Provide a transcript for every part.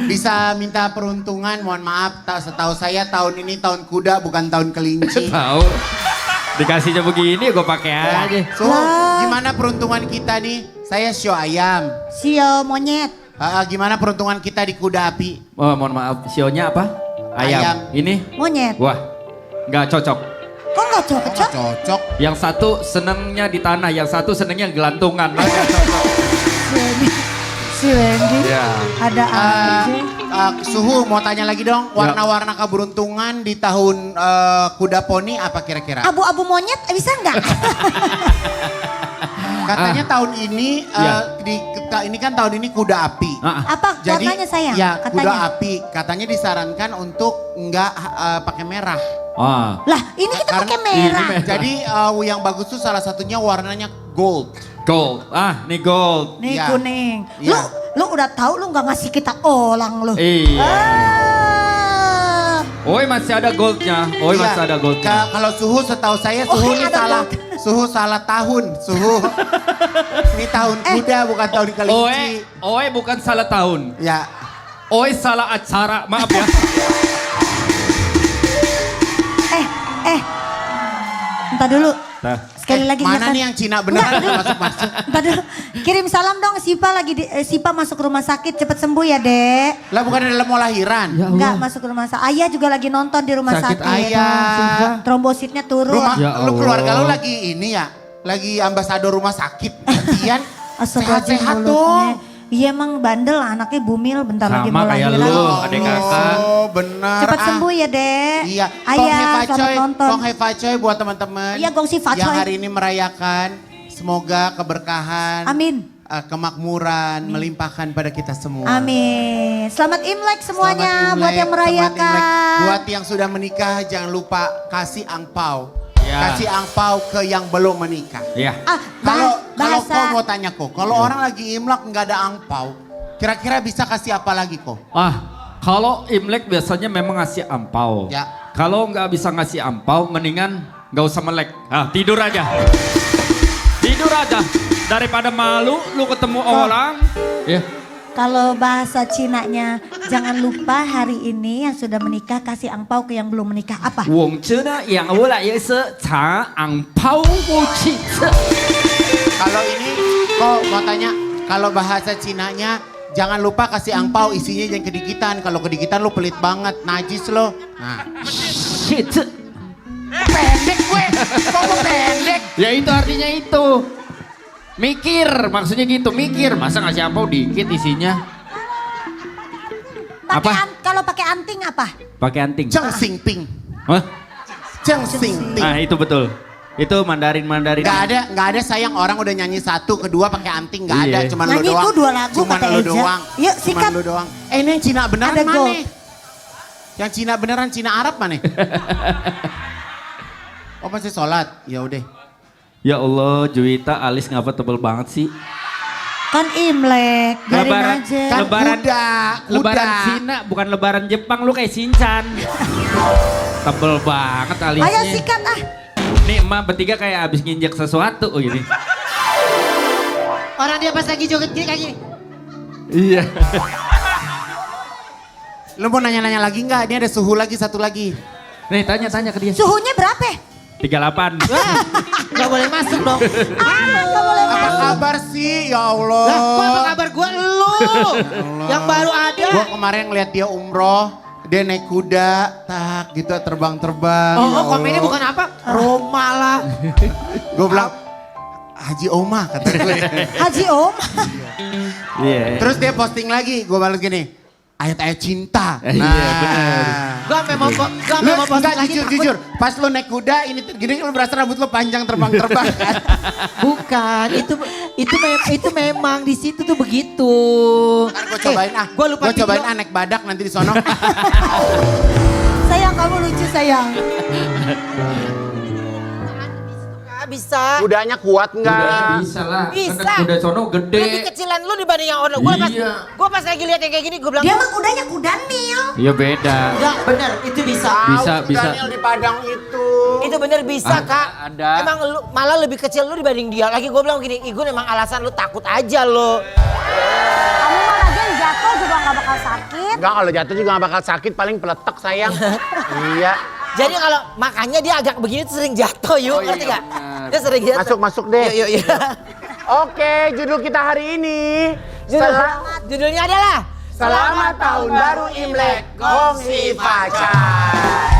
Bisa minta peruntungan, mohon maaf. Setahu saya tahun ini tahun kuda bukan tahun kelinci. Tahu. Dikasihnya begini gue pakai aja. So, gimana peruntungan kita nih? Saya sio ayam. Sio monyet. Gimana peruntungan kita di kuda api? Oh, mohon maaf, sionya apa? Ayam. Ini? Monyet. Wah, nggak cocok. Kok nggak cocok? Cocok. Yang satu senengnya di tanah, yang satu senengnya gelantungan. Si Wendy. Ya. Ada aja. Suhu mau tanya lagi dong, warna-warna keberuntungan di tahun kuda poni apa kira-kira? Abu-abu monyet bisa nggak? Katanya tahun ini, ini kan tahun ini kuda api. Apa Jadi, warnanya sayang? ya Katanya. kuda api. Katanya disarankan untuk nggak pakai merah. Lah ini kita Karena- pakai merah. Jadi yang bagus tuh salah satunya warnanya gold. Gold. Nih gold. Nih Iya. kuning. Iya. Lu udah tahu lu nggak ngasih kita olang lu. Iya. Ah. Oi masih ada goldnya. Oi Iya. masih ada goldnya. Kalau suhu setahu saya suhu ini ada salah. gold. Suhu salah tahun. Suhu. Ini tahun kuda bukan tahun kelinci. Oi bukan salah tahun. Ya. Oi salah acara. Maaf ya. Entar dulu. Nah. Sekali lagi Mana makan. nih yang Cina beneran masuk-masuk? Entar dulu. Kirim salam dong Sipa Sipa masuk rumah sakit cepet sembuh ya, Dek. Lah bukan dalam mau lahiran. Ya Enggak Allah. masuk rumah sakit. Ayah juga lagi nonton di rumah Sakit sakit. ayah. Trombositnya turun. Ya Lu Allah. keluarga lu lagi ini ya? Lagi ambasador rumah sakit. Gantian. Astagfirullahaladzim, Sehat-sehat mulutnya. dong. Iya emang bandel anaknya bumil bentar lagi Sama mau kayak lahiran. lu, adik kakak. Oh bener. Cepet sembuh ya, Dek. Iya. Ayah selamat nonton. Kong Hei Facoy buat teman-teman. Iya, Gong Si Facoy. Yang hari ini merayakan. Semoga keberkahan. Amin. Kemakmuran melimpahkan pada kita semua. Amin. Selamat Imlek semuanya Selamat buat Imlek, yang selamat merayakan. Imlek. Buat yang sudah menikah jangan lupa kasih angpau. Ya. Kasih angpau ke yang belum menikah. Iya. Kalau bahasa kau mau tanya kok, kalau orang lagi Imlek nggak ada angpau, kira-kira bisa kasih apa lagi kok? Kalau Imlek biasanya memang ngasih ampau. Ya. Kalau nggak bisa ngasih ampau, mendingan nggak usah melek. Tidur aja. Tidur aja. Daripada malu, lu ketemu orang. Ya. Kalau bahasa Cinanya, jangan lupa hari ini yang sudah menikah kasih angpau ke yang belum menikah. Apa? 我知道养我来也是查昂抛过去。 Kalau ini kok mau tanya, kalau bahasa Cinanya jangan lupa kasih angpau isinya jangan kedikitan. Kalau kedikitan lu pelit banget, najis lo. Nah. Shit. Pendek gue, kok lu pendek? Ya itu artinya itu. Mikir, maksudnya gitu, mikir. Masa ngasih ampau dikit isinya? Kalau pakai anting apa? Pakai anting. Ceng sing ping, Hah? ceng sing ping. Itu betul. Itu Mandarin. Nggak ada sayang orang udah nyanyi satu, kedua pakai anting nggak ada, Iya. cuman lu Nyanyi doang. itu 2 lagu Cuman kata lu Eza. doang. Yuk, sikat. Cuman lu doang. Ini yang Cina beneran Ada mana? gold. Yang Cina beneran Cina Arab mana? Oh masih sholat, ya udah. Ya Allah, Juwita alis ngapa tebel banget sih? Kan Imlek, biarin Lebaran. aja. Kan Lebaran- kuda. Lebaran Cina, bukan lebaran Jepang, lu kayak Shinchan. Tebel banget alisnya. Ayo sikat ah. Nih emak bertiga kayak abis nginjek sesuatu gini. Orang dia pas lagi joget gini kayak gini. Iya. Lu mau nanya-nanya lagi nggak? Ini ada suhu lagi, satu lagi. Nih tanya ke dia. Suhunya berapa? 38. Gak boleh masuk dong. Gak boleh Apa masuk. kabar sih? Ya Allah. Lah kok apa kabar gue? Lu yang baru ada. Gua kemarin ngeliat dia umroh, dia naik kuda, tak gitu terbang-terbang. Ya Oh komennya Allah. bukan apa? Roma lah. Gue bilang, Haji Oma kata gue. Haji Om. Iya. Terus dia posting lagi, gue balas gini, ayat-ayat cinta. Iya, bener. Gue sampe mau Lu posting enggak lagi. jujur, pas lu naik kuda ini gini lu berasa rambut lu panjang terbang-terbang kan. Bukan, itu memang di situ tuh begitu. Ntar gue cobain Gue lupa Gue cobain video. naik badak nanti di sono. Sayang kamu lucu sayang. Bisa. Kudanya kuat nggak? Bisa lah. Bisa. Kan kuda sono Lebih gede. kecilan lu dibanding yang orang. Iya. Gue pas lagi lihat yang kayak gini gue bilang. Dia mah kudanya kuda nil. Iya beda. Enggak bener, itu bisa. Bisa, Tahu bisa. Daniel di Padang itu. Itu bener bisa kak. ada. Emang lu malah lebih kecil lu dibanding dia. Lagi gue bilang gini, Igun emang alasan lu takut aja lo. Kamu mah lagi jatuh juga nggak bakal sakit. Enggak, kalau jatuh juga gak bakal sakit, paling peletek sayang. Iya. Jadi kalau makanya dia agak begini tuh sering jatuh yuk, ngerti gak? Dia sering jatuh. Masuk deh. Yuk. Oke, judul kita hari ini. Judulnya adalah Selamat Tahun Baru Imlek, Gongsi Pacar.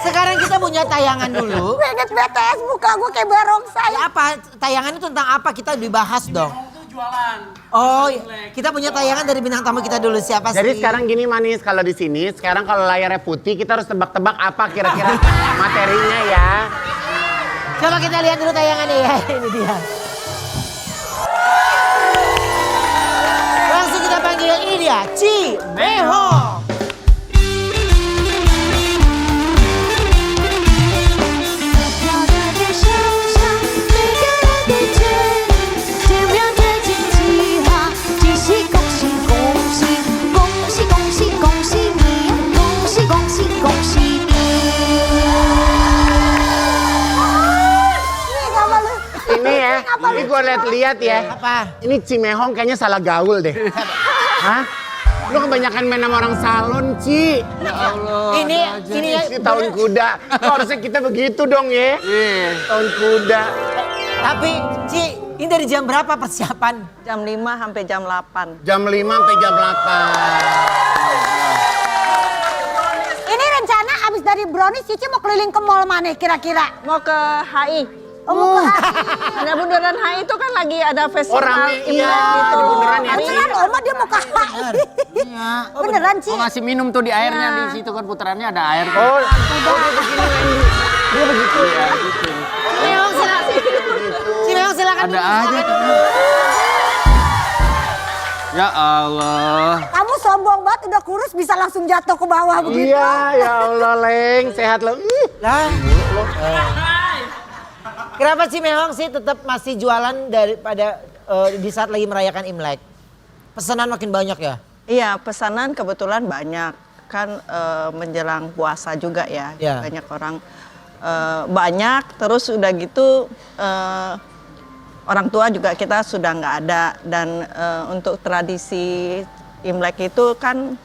Sekarang kita punya tayangan dulu. Ingat BTS muka gue kayak barongsai. Ya apa? Tayangan itu tentang apa? Kita dibahas dong. Oh, kita punya tayangan dari bintang tamu kita dulu. Siapa sih? Jadi sekarang gini Manis, kalau di sini sekarang kalau layarnya putih kita harus tebak-tebak apa kira-kira materinya ya. Coba kita lihat dulu tayangannya ya. Ini dia. Langsung kita panggil ini dia, Cimeho. Ini ya, ini gue lihat ya. Apa? Ini Cimehong kayaknya salah gaul deh. Hah? Lu kebanyakan main sama orang salon, Ci. Ya Allah. Ini ya. Ini tahun kuda. Kok harusnya kita begitu dong ya? Tahun kuda. Tapi Ci, ini dari jam berapa persiapan? Jam 5 sampai jam 8. Jam 5 sampai jam 8. Ini rencana abis dari Brownies Cici mau keliling ke mall mana kira-kira? Mau ke HI. Oh, mau ke Ada bundaran HI itu kan lagi ada festival rame, Imlek iya, gitu. di bundaran ya, Ci. Beneran Oma dia mau ke HI. Beneran Ci? Ngasih minum tuh di airnya di situ kan putarannya ada air. Oh, dia begini Wendy. Dia begitu ya. Cimeho silakan. Cimeho silakan. Ada aja tuh. Ya Allah. Kamu sombong banget udah kurus bisa langsung jatuh ke bawah begitu. Iya, ya Allah Leng, sehat lo. Lah. Kenapa Cimeho sih tetap masih jualan daripada di saat lagi merayakan Imlek? Pesanan makin banyak ya? Iya, pesanan kebetulan banyak. Kan menjelang puasa juga ya. Ya. Banyak orang banyak terus udah gitu orang tua juga kita sudah nggak ada dan untuk tradisi Imlek itu kan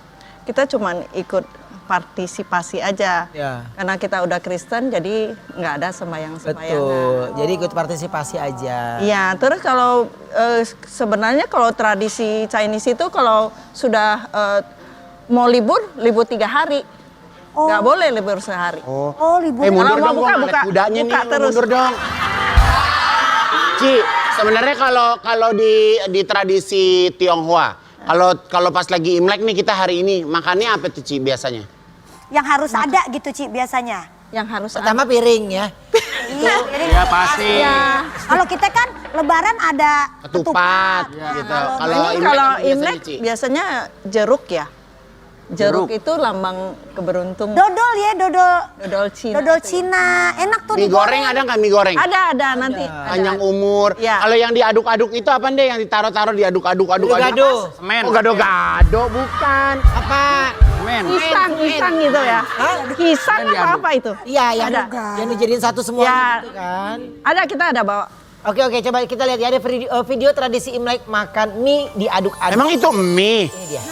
kita cuman ikut partisipasi aja. Ya. Karena kita udah Kristen jadi nggak ada sembahyang-sembayangan. Betul. Jadi ikut partisipasi aja. Iya, terus kalau sebenarnya kalau tradisi Chinese itu kalau sudah mau libur 3 hari. Nggak boleh libur sehari. Oh libur. Mundur Kalau mau dong, buka, gua buka. kudanya Buka nih, terus. mundur dong. Ci, sebenarnya kalau di tradisi Tionghoa, kalau pas lagi Imlek nih kita hari ini, makannya apa tuh Ci biasanya? Yang harus ada gitu Ci biasanya. Yang harus Pertama piring ya. Iya. Ya pasti. Kalau kita kan lebaran ada Ketupat gitu. Kalau biasanya, Imlek Ci? biasanya jeruk ya. Jeruk itu lambang keberuntungan. dodol ya, Dodol Cina. dodol Cina. Enak tuh Mie goreng ada nggak mie goreng? Ada nanti. Panjang umur. Ya. Kalau yang diaduk-aduk itu apa deh? Yang ditaruh-taruh diaduk-aduk. Gado-gado. Semen. Oh gado-gado bukan. Apa? Semen. Pisang gitu ya. Pisang apa itu? Iya, yang Ada. yang dijadiin satu semua Ya. gitu kan. Ada, kita ada bawa. Oke, coba kita lihat ya ada video tradisi Imlek makan mie diaduk-aduk. Emang itu mie? Ini dia.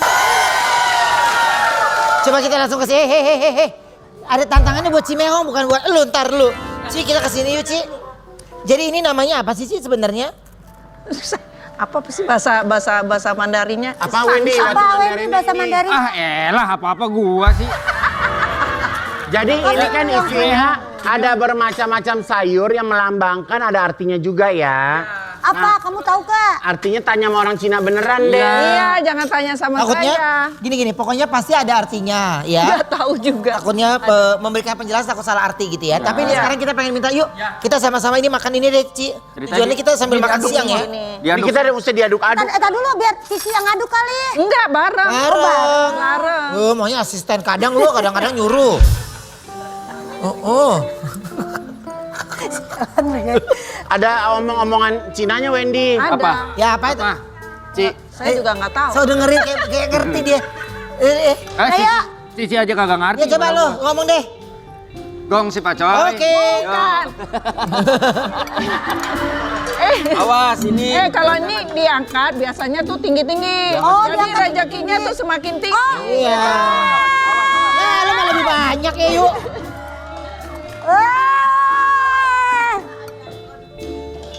Coba kita langsung ke sini. Hehehe. Ada tantangannya buat Cimeho bukan buat lu, ntar lu. Ci, kita kesini yuk, Ci. Jadi ini namanya apa sih, Ci, sebenarnya? Apa sih bahasa Mandarinnya? Apa Wendy? apa ini bahasa Mandarin? Ah elah apa-apa gua sih. Jadi ini kan isinya ada bermacam-macam sayur yang melambangkan ada artinya juga ya. Apa kamu tahu Kak? Artinya tanya sama orang Cina beneran deh. Iya, jangan tanya sama Takutnya saya. gini, pokoknya pasti ada artinya ya. Nggak tahu juga. Takutnya memberikan penjelasan takut salah arti gitu ya. Tapi ini Iya. sekarang kita pengen minta yuk kita sama-sama ini makan ini deh, Ci. Tujuannya kita sambil makan siang ya. Ini kita mesti diaduk-aduk. Tar dulu biar Cici yang ngaduk kali. Enggak, bareng. Bareng. Maunya asisten kadang lu kadang-kadang nyuruh. Oh. Ada omong-omongan Cinanya Wendy. Ada. Apa? Ya apa itu? Ci, Saya juga nggak tahu. So dengerin kayak ngerti dia. Cici aja kagak ngerti. Ya coba lu ngomong deh. Gong si Pak Coy. Oke. Kan. Awas ini. Kalau ini diangkat biasanya tuh tinggi-tinggi. Oh, Jadi diangkat rezekinya tuh semakin tinggi. Iya. Nah, lu mah lebih banyak ya, yuk.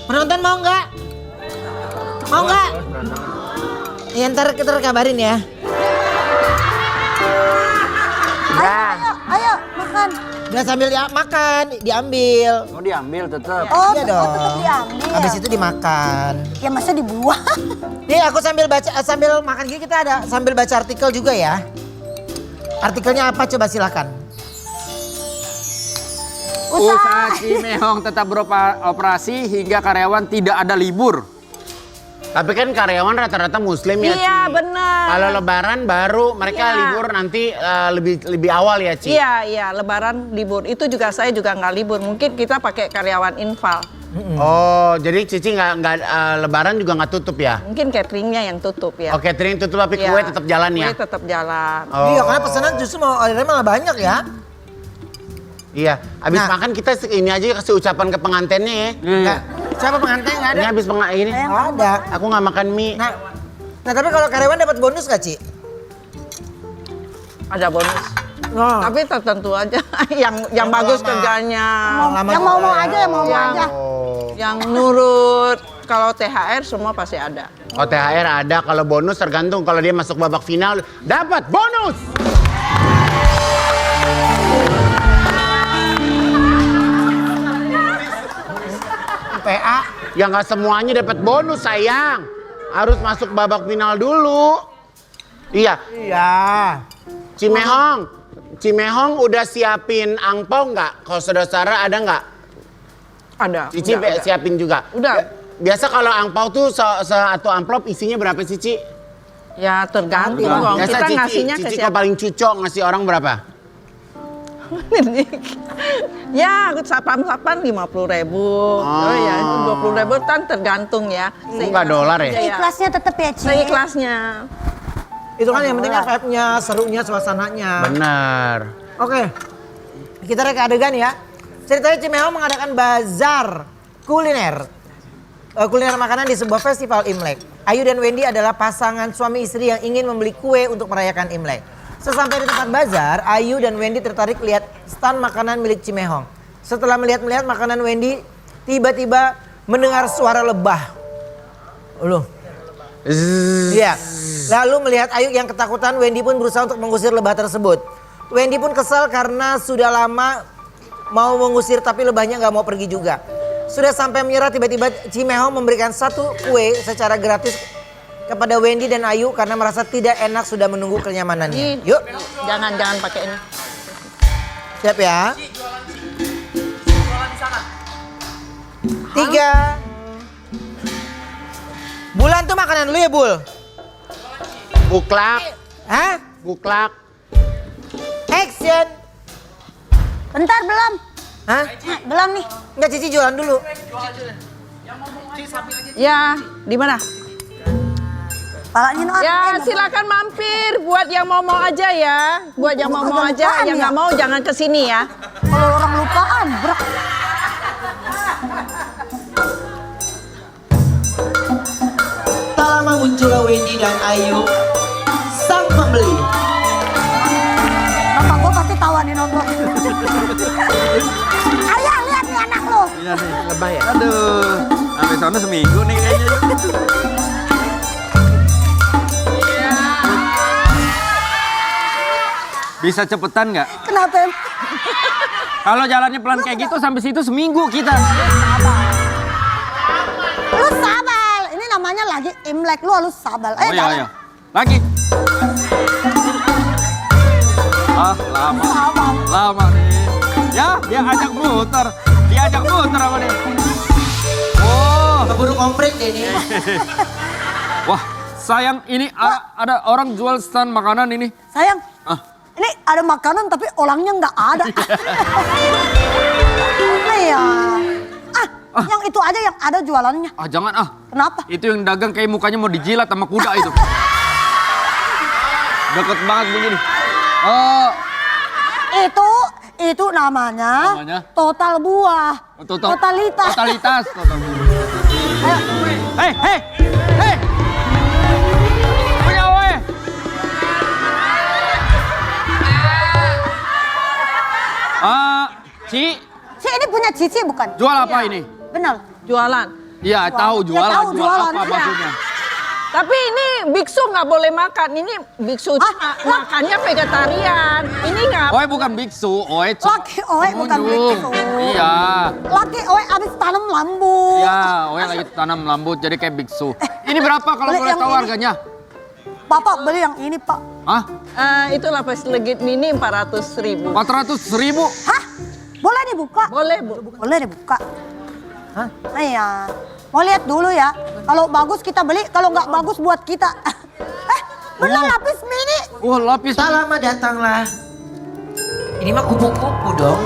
Penonton mau nggak? Mau nggak? Ya ntar kita kabarin ya. Ayo makan. Udah sambil makan, diambil. Mau diambil tetap. Oh, Iya tetap dong. diambil. Habis itu dimakan. Ya masa dibuang? Nih aku sambil baca, sambil makan gini kita ada sambil baca artikel juga ya. Artikelnya apa coba silakan. Usaha Cimehong tetap beroperasi hingga karyawan tidak ada libur. Tapi kan karyawan rata-rata muslim ya, Iya, Ci. benar. Kalau lebaran baru mereka Iya. libur nanti lebih awal ya, Ci. Iya, lebaran libur. Itu juga saya juga nggak libur. Mungkin kita pakai karyawan infal. Oh, jadi Cici nggak lebaran juga nggak tutup ya? Mungkin cateringnya yang tutup ya. Oke, catering tutup tapi Iya. kue tetap jalan ya? Kue tetap jalan. Oh. Iya karena pesanan justru mau ordernya malah banyak ya. Iya, habis Nah. makan kita ini aja kasih ucapan ke pengantinnya ya. Nggak, siapa pengantin nggak ada? Ini habis ini. Nggak ada. Aku nggak makan mie. Nah tapi kalau karyawan dapat bonus nggak Ci? Ada bonus. Oh. Tapi tertentu aja yang bagus lama. kerjanya. Yang mau aja, yang mau Yang- aja. Oh. Yang nurut. Kalau THR semua pasti ada. Oh, THR ada, kalau bonus tergantung kalau dia masuk babak final dapat bonus. PA. Ya nggak semuanya dapat bonus sayang. Harus masuk babak final dulu. Iya, Iya. Cimehong udah siapin angpau nggak? Kalau saudara ada nggak? Ada. Cici udah. siapin juga. Udah. Biasa kalau angpau tuh satu amplop isinya berapa sih, Ci? Ya tergantung. Bang. Biasa Kita Cici, ngasihnya ke Cici siapa? kalau paling cucok ngasih orang berapa? Ya, sapam-sapam 50.000. Oh ya, itu 20.000 kan tergantung ya. Enggak dolar ya? Iya. Ikhlasnya tetap ya, Ci. Seikhlasnya. Itu kan yang pentingnya vibe-nya, serunya, suasananya. Benar. Oke, kita reka adegan ya. Ceritanya Cimehong mengadakan bazar kuliner. Kuliner makanan di sebuah festival Imlek. Ayu dan Wendy adalah pasangan suami istri yang ingin membeli kue untuk merayakan Imlek. Sesampai di tempat bazar, Ayu dan Wendy tertarik lihat stand makanan milik Cimehong. Setelah melihat makanan Wendy, tiba-tiba mendengar suara lebah. Loh. Iya. Lalu melihat Ayu yang ketakutan, Wendy pun berusaha untuk mengusir lebah tersebut. Wendy pun kesal karena sudah lama mau mengusir tapi lebahnya nggak mau pergi juga. Sudah sampai menyerah, tiba-tiba Cimehong memberikan satu kue secara gratis kepada Wendy dan Ayu karena merasa tidak enak sudah menunggu kenyamanannya. Ini, Yuk, jangan pakai ini. siap ya. 3. Bulan tuh makanan lu ya, Bul? Buklak, Hah? buklak. Action. Bentar, belum. Hah? Nah, belum nih. Enggak, Cici jualan dulu. Ya, di mana? Palanya no. Ya, silakan mampir buat yang mau aja ya. Buat yang mau Agak aja, lupaan yang ya? nggak mau jangan ke sini ya. Kalau orang lupaan, bro. Tak lama muncul Wendy dan Ayu, sang pembeli. Bapak gue pasti tahu nih nonton. Ayo lihat nih anak lu. Iya nih. Lebah ya? Aduh, sampai sana seminggu nih kayaknya. Bisa cepetan nggak? Kenapa? Kalau jalannya pelan kayak gitu sampai situ seminggu kita. Lu sabar. Ini namanya lagi Imlek, lu harus sabar. Oh iya, jalan. iya. Lagi. Ah, lama. Lama nih. Ya, dia ajak muter. Dia ajak muter apa nih? Oh, Keburu komplit deh ini. wah, sayang ini ada orang jual stand makanan ini. Sayang, Ah, ini ada makanan tapi orangnya nggak ada. Iya. Yang itu aja yang ada jualannya. ah jangan ah. Kenapa? Itu yang dagang kayak mukanya mau dijilat sama kuda itu. Deket banget begini. Oh, itu namanya, Namanya? total buah. Totalitas. Totalitas. Ayo. Hei. Punya we. Ci, Si ini punya Cici bukan? jual apa ini? Benar. Jualan. Iya, tahu Ya, jualan. tahu, Jual jualan, apa iya. maksudnya? Tapi ini biksu nggak boleh makan. Ini biksu makannya vegetarian. Ini nggak. Oe bukan biksu, Oe Laki Oe bukan pengunjung. biksu. Iya. Laki Oe abis tanam lambu. Iya, Oe lagi tanam lambu jadi kayak biksu. Ini berapa kalau boleh boleh yang tahu ini. harganya? Bapak beli yang ini Pak. Hah? Itu lapis legit mini 400.000. 400.000? Hah? Boleh dibuka? Boleh bu. Boleh dibuka. Hah? Iya. Mau lihat dulu ya. Kalau bagus kita beli, kalau nggak bagus buat kita. Benar lapis mini. Wah, lapis. Selamat datanglah. Ini mah kupu-kupu dong.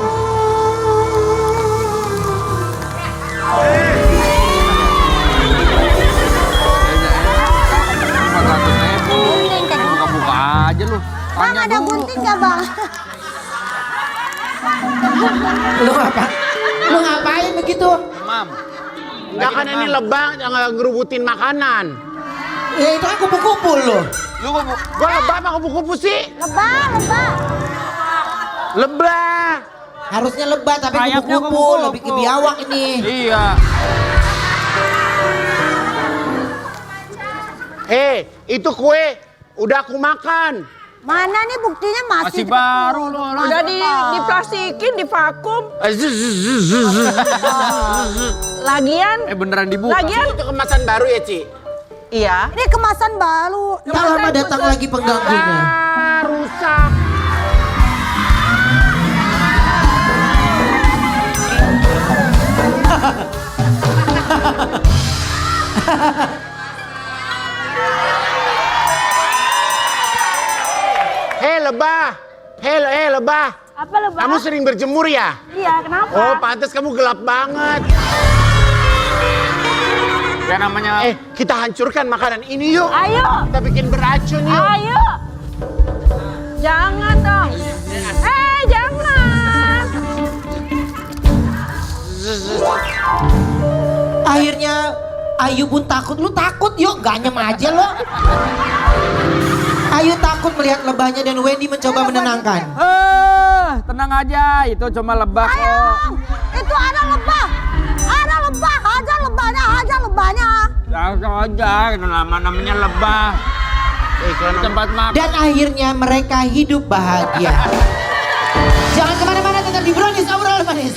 Buka-buka aja lu. Bang Tanya ada dulu. gunting nggak bang? Lu ngapain begitu? Mam. Enggak kan ini lebah, jangan ngerubutin makanan. Ya itu kan kupu-kupu lu. Lu kok Gua lebah apa kupu-kupu sih? Lebah, lebah. Lebah. Harusnya lebah tapi Sayapnya kupu-kupu kupu-kupu. lebih ke biawak ini. Iya. Itu kue udah aku makan. Mana nih buktinya masih Masih baru loh. Udah diplastikin, divakum. Lagian, Beneran dibuka. lagian, Itu kemasan baru ya, Ci? iya. Ini kemasan baru. Tak lama datang lagi pengganggunya. Rusak. Lebah. Lebah. Apa lebah? Kamu sering berjemur ya? Iya, kenapa? Oh, pantas kamu gelap banget. Ya namanya Kita hancurkan makanan ini yuk. Ayo, Kita bikin beracun yuk. ayo. Jangan dong. Jangan. Akhirnya Ayu pun takut. Lu takut yuk, ganyem aja lo. Ayu takut melihat lebahnya dan Wendy mencoba menenangkan. tenang aja, itu cuma lebah kok. Itu ada lebah. Ada lebah, hajar lebahnya, hajar lebahnya. Jangan aja, itu namanya lebah. Di tempat makan. Dan akhirnya mereka hidup bahagia. Jangan kemana-mana, tetap di Brownies Aural Manis.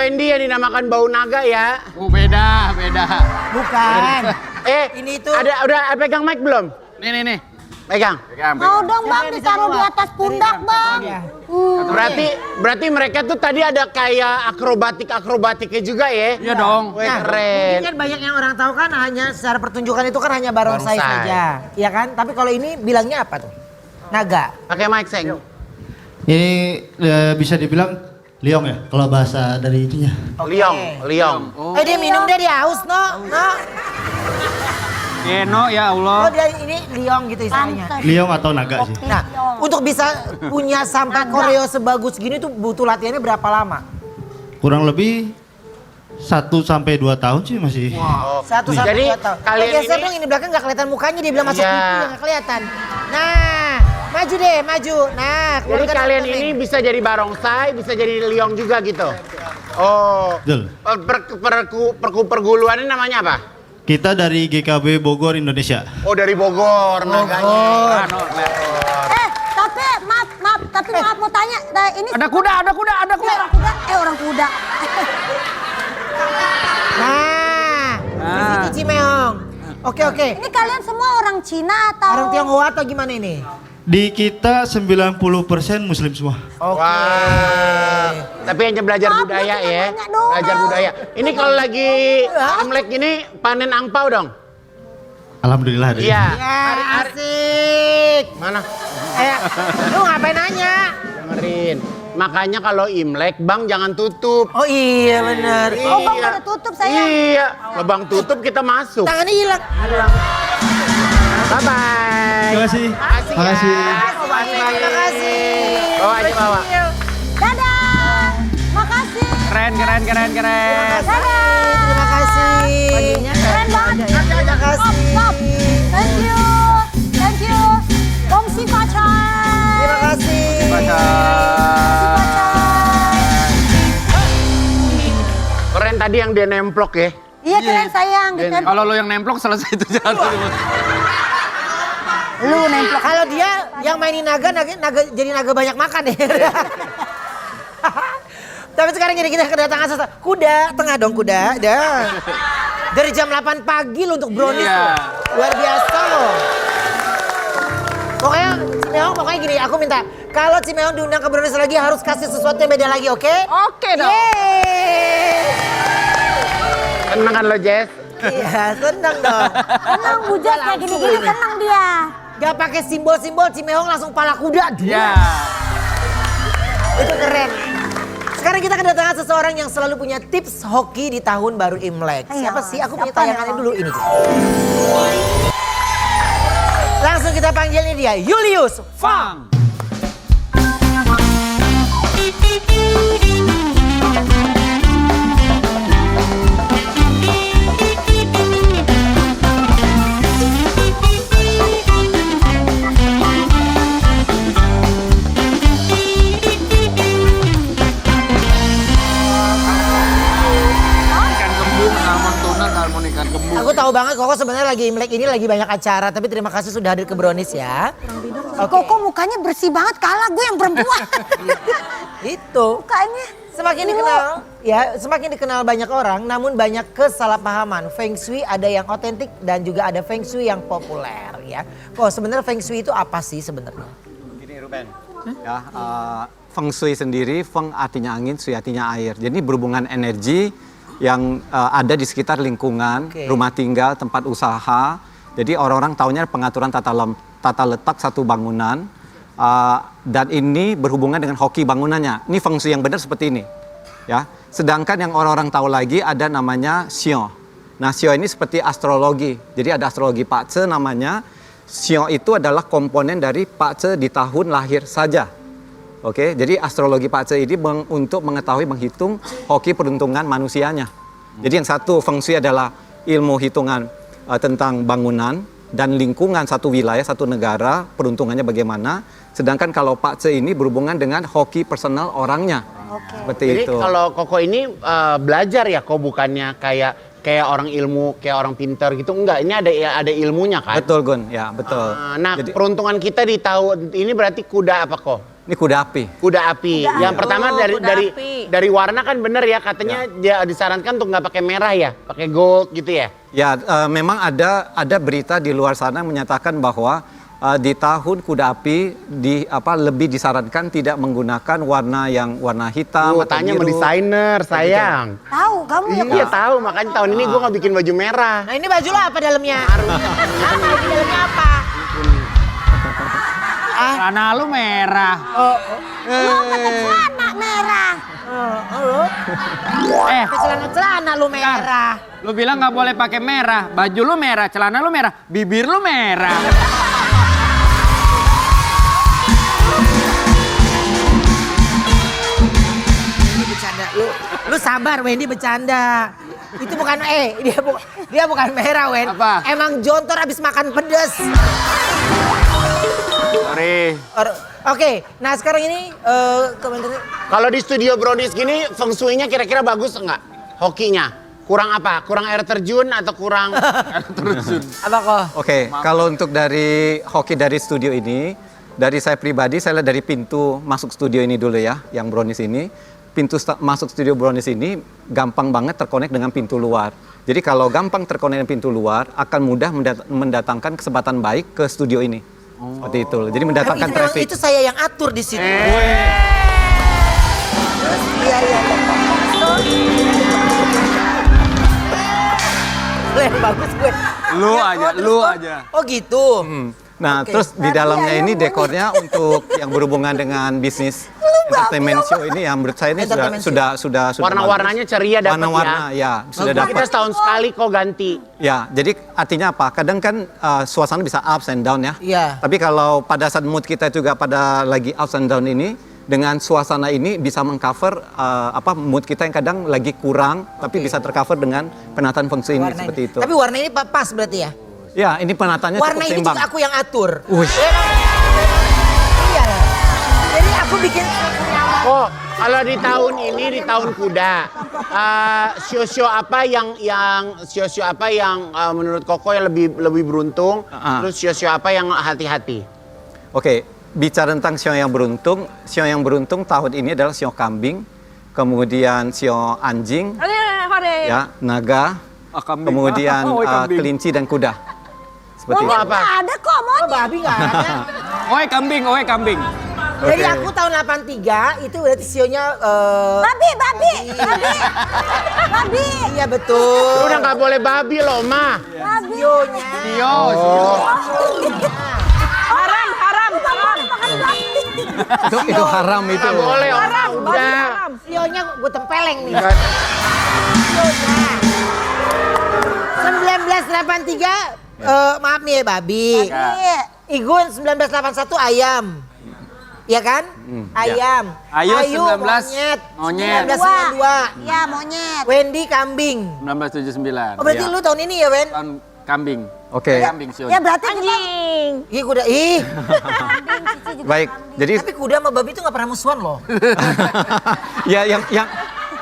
Wendy yang dinamakan bau naga ya. Oh beda. Bukan. Ini tuh Udah pegang mic belum? Nih. Pegang. Mau dong bang, ditaruh di atas pundak bang. Berarti mereka tuh tadi ada kayak akrobatiknya juga ya? Iya dong. Wih, Nah, keren. ini kan banyak yang orang tahu kan hanya secara pertunjukan itu kan hanya barongsai saja, iya kan? Tapi kalau ini bilangnya apa tuh? Naga. Pakai mic, Seng. Ini bisa dibilang liong ya kalau bahasa dari itunya. Liong. Dia minum dia haus no. Eno ya Allah. Oh dia ini liong gitu istilahnya. Pantes. Liong atau naga sih. Nah, untuk bisa punya sampai koreo sebagus gini tuh butuh latihannya berapa lama? Kurang lebih 1 sampai 2 tahun sih masih. 1 sampai Jadi, 2 tahun. kalian Geser ini- dong ini belakang nggak kelihatan mukanya, dia bilang masuk Iya. TV nggak kelihatan. Nah, maju deh, maju. Nah, Jadi keluarkan kalian opening. ini bisa jadi barongsai, bisa jadi liong juga gitu. Oh. Betul. Perguluannya namanya apa? Kita dari GKB Bogor Indonesia. Oh, dari Bogor naganya. Tapi maaf mau tanya, nah, ini Ada kuda. orang kuda, orang kuda. Nah, di situ Cimeong. Oke. Ini kalian semua orang Cina atau? Orang Tionghoa atau gimana ini? Di kita 90% muslim semua. Wah. Tapi hanya belajar Maaf, budaya cuma ya. nanya doang. Belajar budaya. Ini kalau lagi Imlek ini panen angpau dong. Alhamdulillah ada. Iya. Ya, asik. Mana? Lu ngapain nanya? Dengerin. Makanya kalau Imlek, Bang jangan tutup. Oh iya benar. Oh bang udah tutup saya. Iya. Kalau Bang tutup kita masuk. Tangannya hilang. Bye bye. Terima kasih. Asik Terima kasih. ya. Terima kasih. Bawa aja bawa. Dadah. Makasih. Keren. Dadah. Terima kasih. Keren banget. Terima kasih. Stop. Thank you. Gongsi pacar. Terima kasih. Keren tadi yang dia nemplok ya. Iya keren sayang. Keren. Kalau lo yang nemplok selesai itu jalan. Lu nemplok. Kalau dia yang mainin naga jadi naga banyak makan ya. Tapi sekarang ini kita kedatangan kuda, tengah dong kuda. Dah. Dari jam 8 pagi loh untuk brownies. Iya. loh. Luar biasa loh. Pokoknya Cimeong, pokoknya gini, aku minta kalau Cimeong diundang ke brownies lagi harus kasih sesuatu yang beda lagi, oke? Oke dong. Yeay. Seneng kan lo, Jess? Iya, senang dong. Tenang bujat kayak gini-gini tenang dia. Gak pakai simbol-simbol, Cimeong langsung pala kuda. Ya. Itu keren. Sekarang kita kedatangan seseorang yang selalu punya tips hoki di tahun baru Imlek. Ayo, Siapa sih? Aku punya siapa tayangannya ya? dulu ini. Langsung kita panggil ini dia, Julius Fang. Ikan kembung, almond tuna, salmon ikan kembung. Aku tahu banget Koko sebenarnya lagi Imlek ini lagi banyak acara, tapi terima kasih sudah hadir ke Brownies ya. Kok mukanya bersih banget kalah gue yang perempuan. Itu. Mukanya. Semakin dikenal, ya semakin dikenal banyak orang, namun banyak kesalahpahaman. Feng Shui ada yang otentik dan juga ada Feng Shui yang populer ya. Kok sebenarnya Feng Shui itu apa sih sebenarnya? Gini Ruben, ya Feng Shui sendiri, Feng artinya angin, Shui artinya air. Jadi berhubungan energi yang ada di sekitar lingkungan, Oke. rumah tinggal, tempat usaha. Jadi orang-orang taunya pengaturan tata letak satu bangunan. Dan ini berhubungan dengan hoki bangunannya. Ini Feng Shui yang benar seperti ini. Ya. Sedangkan yang orang-orang tahu lagi ada namanya Xiong. Nah Xiong ini seperti astrologi. Jadi ada astrologi Pak Ce namanya. Xiong itu adalah komponen dari Pak Ce di tahun lahir saja. Oke, jadi astrologi Pak Ce ini untuk mengetahui menghitung hoki peruntungan manusianya. Jadi yang satu Feng Shui adalah ilmu hitungan tentang bangunan dan lingkungan satu wilayah, satu negara, peruntungannya bagaimana. Sedangkan kalau Pak Ce ini berhubungan dengan hoki personal orangnya. Seperti Jadi itu. kalau Koko ini belajar ya, kok bukannya kayak orang ilmu, kayak orang pinter gitu. Enggak, ini ada ilmunya kan? Betul Gun, ya betul. Nah, Jadi- peruntungan kita di tahun ini berarti kuda apa kok? Ini kuda api. Kuda api. Yang pertama kuda api. dari warna kan bener ya, katanya dia disarankan untuk nggak pakai merah ya, pakai gold gitu ya. Ya, memang ada berita di luar sana menyatakan bahwa di tahun kuda api lebih disarankan tidak menggunakan warna hitam atau Tanya biru. sama desainer, sayang. Tahu kamu ya? Iya tahu, makanya tahun ini gue nggak bikin baju merah. Nah ini baju lo apa dalamnya? Apa lagi dalamnya apa? Celana lu merah. Celana merah. Celana lu merah. Lu bilang nggak boleh pakai merah. Baju lu merah, celana lu merah, bibir lu merah. Bercanda lu sabar Wendy bercanda. Itu bukan dia bukan merah Wen. Apa? Emang jontor abis makan pedes. Sorry. Oke, nah sekarang ini komentarnya Kalau di studio Brownies gini, feng shui-nya kira-kira bagus nggak? Hokinya? Kurang apa? Kurang air terjun atau kurang air terjun? apa kok? Oke, kalau untuk dari hoki dari studio ini, dari saya pribadi, saya lihat dari pintu masuk studio ini dulu ya, yang Brownies ini. Pintu masuk studio Brownies ini gampang banget terkonek dengan pintu luar. Jadi kalau gampang terkonek dengan pintu luar, akan mudah mendatangkan kesempatan baik ke studio ini. Seperti itu. Jadi mendatangkan Itu, traffic. itu saya yang atur di sini. Gue bagus gue. Lu aja. Oh gitu. Nah, terus di dalamnya ini dekornya untuk yang berhubungan dengan bisnis entertainment show ini yang menurut saya ini sudah Warna-warnanya ceria dapat warna-warna ya sudah Kita dapat. setahun sekali kok ganti. Ya, jadi artinya apa? Kadang kan suasana bisa ups and down ya. Iya. Tapi kalau pada saat mood kita juga pada lagi ups and down ini, dengan suasana ini bisa mengcover mood kita yang kadang lagi kurang, tapi bisa tercover dengan penataan feng shui ini Warna seperti ini. itu. Tapi warna ini pas berarti ya? Ya, ini penataannya Warna cukup ini seimbang. juga aku yang atur. Wih. Iya lah. Jadi aku bikin Oh, kalau di tahun ini di tahun kuda, show-show apa yang menurut Koko yang lebih beruntung, terus show-show apa yang hati-hati? Oke, bicara tentang sio yang beruntung tahun ini adalah sio kambing, kemudian sio anjing, ya, naga, Kambing. kemudian Kambing. kelinci dan kuda. Seperti Monyet itu. nggak ada kok monyet. babi nggak ada. Oe kambing. Jadi Oke. aku tahun 83 itu berarti sionya Babi. iya betul. Lu udah nggak boleh babi loh, Ma. Sionya. Itu haram itu. Nggak boleh, orang udah. Sionya gue tempeleng nih. Sionya. 1983 maaf nih ya babi. Igun 1981 ayam. Iya kan? Ayam. Ayu 19 monyet. monyet. 1992. Ya monyet. Wendy kambing. 1979. Oh berarti lu tahun ini ya Wen? Tahun kambing. Oke, Kambing sih. Ya berarti kita Iya kuda. Ih. baik. Jadi Tapi kuda sama babi itu gak pernah musuhan loh. ya yang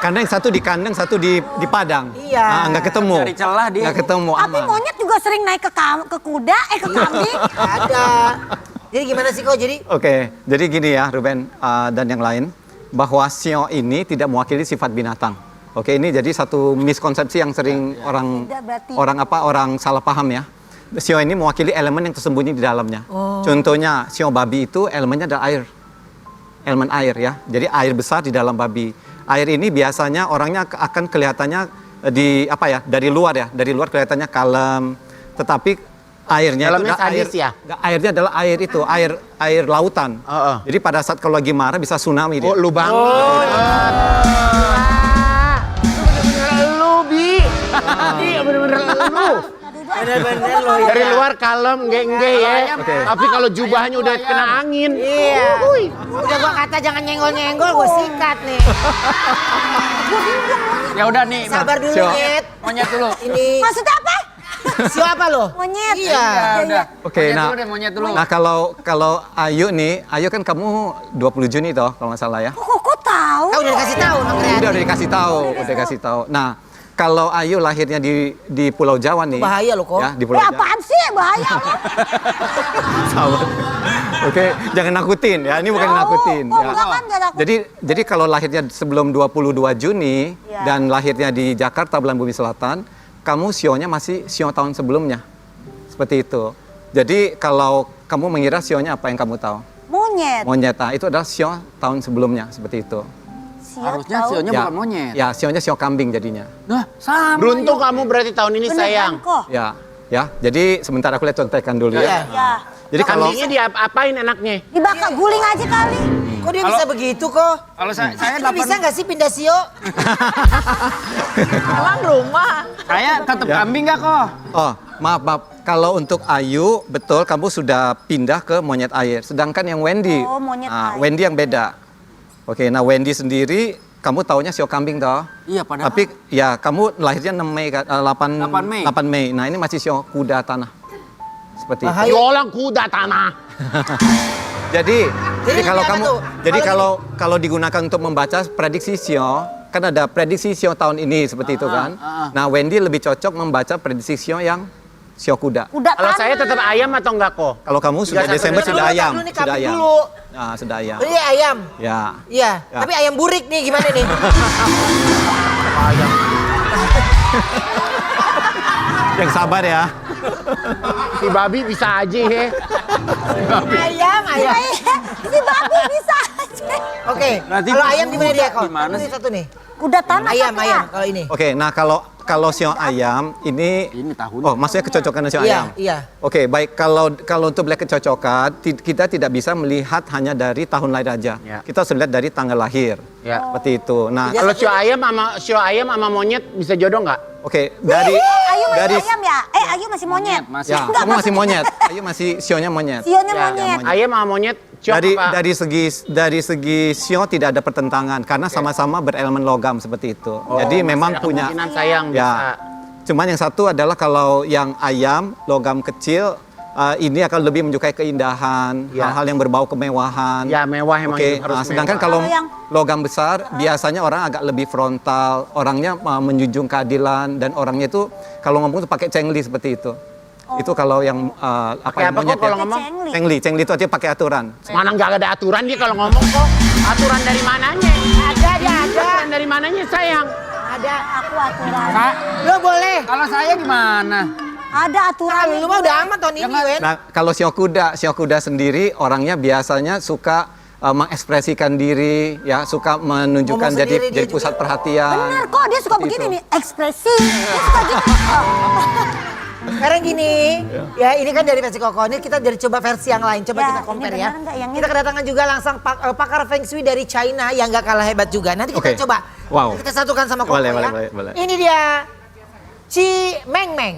karena yang satu di kandang, satu di padang. Iya. Nggak ketemu. Cari celah dia. Nggak ketemu. tapi aman. monyet juga sering naik ke kuda, ke kambing. Ada. Jadi gimana sih kok? Jadi Oke, jadi gini ya Ruben dan yang lain, bahwa sio ini tidak mewakili sifat binatang. Oke, ini jadi satu miskonsepsi yang sering orang salah paham ya. Sio ini mewakili elemen yang tersembunyi di dalamnya. Contohnya sio babi itu elemennya adalah air, elemen air ya. Jadi air besar di dalam babi. Air ini biasanya orangnya akan kelihatannya dari luar ya, dari luar kelihatannya kalem, tetapi airnya Dalamnya itu adalah sadis ya? Airnya adalah air itu, air lautan. Jadi pada saat kalau lagi marah bisa tsunami dia. Oh, lu banget. Lu Bi. Iya bener-bener lu. bener-bener loh ya. Dari luar kalem, enggak ya. Tapi kalau jubahnya udah kena angin. Iya. Udah gua kata jangan nyenggol-nyenggol, gua sikat nih. Ya udah nih. Sabar dulu, Sio. Nyet. Monyet dulu. Ini Maksudnya apa? Sio apa lo? Monyet. Iya. Ya udah. Oke, Monyet nah, dulu deh, monyet dulu. nah kalau Ayu nih, Ayu kan kamu 20 Juni toh kalau nggak salah ya. Kok tahu? Kau udah dikasih tahu sama kreatif. Udah dikasih tahu. Nah, kalau Ayu lahirnya di Pulau Jawa nih. Bahaya loh, kok. Ya, di Pulau Jawa. Apaan sih bahaya? Sama. Oke, jangan nakutin ya. Ini bukan Tahu. nakutin. Oh, Ya. enggak kan, enggak takut. Jadi kalau lahirnya sebelum 22 Juni Ya. dan lahirnya di Jakarta Bulan Bumi Selatan, kamu sionya masih sio tahun sebelumnya. Seperti itu. Jadi kalau kamu mengira sionya apa yang kamu tahu? Monyet. Monyet. Nah, itu adalah sio tahun sebelumnya seperti itu. Harusnya tahu. sionya Ya. bukan monyet. Ya, sionya sio kambing jadinya. Nah, sama. Beruntung kamu berarti tahun ini Beneran sayang. kok. Ya, ya. Jadi sebentar aku lihat contekan dulu ya. Ya. Jadi kalau Kambingnya diapain enaknya? Dibakar guling aja kali. Kok dia bisa begitu kok? Kalau saya Kita bisa nggak sih pindah sio? Emang rumah. saya tetap Ya. kambing nggak kok? Oh, maaf. Kalau untuk Ayu, betul kamu sudah pindah ke monyet air. Sedangkan yang Wendy, Oh, monyet air. Wendy yang beda. Oke, nah Wendy sendiri, kamu taunya sio kambing toh? Iya, padahal. Tapi ya kamu lahirnya 6 Mei, 8 8 Mei. 8 Mei. Nah ini masih sio kuda tanah. Seperti itu. Yolang kuda tanah. Jadi Jadi kalau gimana kamu, tuh? jadi kalau digunakan untuk membaca prediksi sio, kan ada prediksi sio tahun ini seperti itu kan. Nah Wendy lebih cocok membaca prediksi sio yang sio kuda. Udah Kalau tanah. saya tetap ayam atau enggak kok? Kalau kamu sudah Biasa Desember dulu, sudah dulu, ayam, dulu nih, sudah kambing ayam. dulu. Nah, sudah ayam. Ini ayam. Ya. Iya, Ya. tapi ayam burik nih gimana nih? Yang sabar ya. Si babi bisa aja he. ayam. Si babi bisa aja. Oke, Berarti kalau ayam gimana dia kok? gimana Ini sih? satu nih. Kuda tanah Ayam, satu ayam ya? kalau ini. Oke, nah kalau sio ayam ini tahunnya. Oh, maksudnya kecocokan sio Iya, ayam. iya. Oke, baik kalau untuk melihat kecocokan kita tidak bisa melihat hanya dari tahun lahir aja. Ya. Kita harus lihat dari tanggal lahir. Ya. Seperti itu. Nah, Kalau sio ayam sama monyet bisa jodoh nggak? oke, dari Ayu masih dari ayam ya? Ayu masih monyet. Masih. ya, kamu masih monyet. Ayu masih sionya monyet. Sionya Ya, monyet. Ayam sama monyet. Sio apa? Dari segi sio tidak ada pertentangan karena sama-sama berelemen logam seperti itu. Jadi memang Ada punya kemungkinan sayang bisa. ya. Cuman yang satu adalah kalau yang ayam logam kecil ini akan lebih menyukai keindahan, Ya. hal-hal yang berbau kemewahan. Ya, mewah emang Oke, itu harus sedangkan mewah. kalau Kalau yang- logam besar biasanya orang agak lebih frontal, orangnya menjunjung keadilan dan orangnya itu kalau ngomong tuh pakai cengli seperti itu. Itu kalau yang Pakai apa monyet kok kalau ya. ngomong? Cengli. Cengli itu aja pakai aturan. Mana nggak ada aturan dia kalau ngomong kok. Aturan dari mananya? Ada, dia ada. Aturan dari mananya sayang? Ada. Aku aturan. Lo boleh. Kalau saya gimana? Ada aturan. Lu mah udah aman tahun ini, Wen. Nah, kalau sio kuda sendiri orangnya biasanya suka mengekspresikan diri, ya suka menunjukkan Ngomong jadi sendiri dia pusat juga. perhatian. Bener kok, dia suka Seperti begini itu. nih, ekspresi. Dia suka gitu. Sekarang gini, ya ini kan dari versi Koko, ini kita dari coba versi yang lain, coba Ya, kita ini compare benar ya. nggak yang Kita ini? kedatangan juga langsung pakar Feng Shui dari China yang nggak kalah hebat juga. Nanti kita Oke. coba, Wow. kita satukan sama Koko Boleh, ya. boleh. Ini dia, Ci Meng Meng.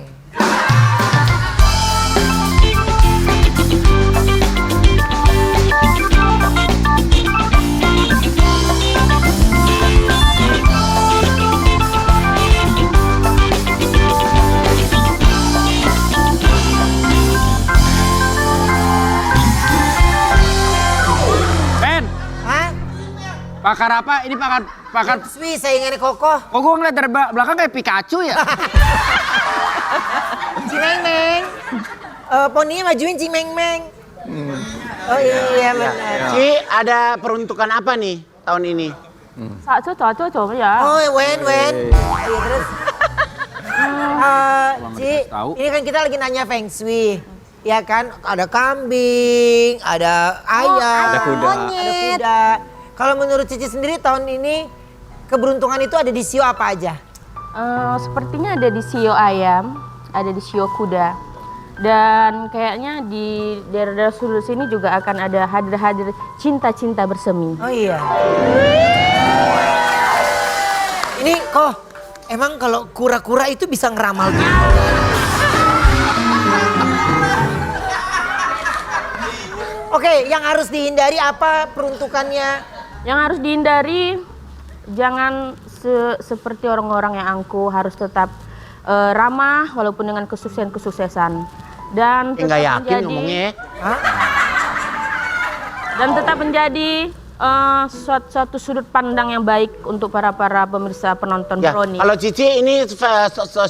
Ben, Hah? pakar apa? Ini pakar. Shui saingannya Koko. Kok gue ngeliat dari belakang kayak Pikachu ya? Ci Meng Meng. Poninya majuin Ci Meng Meng. Oh iya benar. Ci, ada peruntukan apa nih tahun ini? ya. Oh Wen. Iya terus. Ci, tahu. ini kan kita lagi nanya Feng Shui. Ya kan, ada kambing, ada ayam, Ada kuda. ada kuda. Kalau menurut Cici sendiri tahun ini keberuntungan itu ada di sio apa aja? Sepertinya ada di sio ayam, ada di sio kuda. Dan kayaknya di daerah-daerah sudut sini juga akan ada hadir-hadir cinta-cinta bersemi. Oh iya. Ini kok emang kalau kura-kura itu bisa ngeramal gitu? Oke, yang harus dihindari apa peruntukannya? Yang harus dihindari, jangan seperti orang-orang yang angkuh, harus tetap ramah walaupun dengan kesuksesan-kesuksesan. Dan Nggak yakin ngomongnya ya. Hah? dan tetap menjadi suatu sudut pandang yang baik untuk para pemirsa penonton Ya, Brownie. kalau Cici ini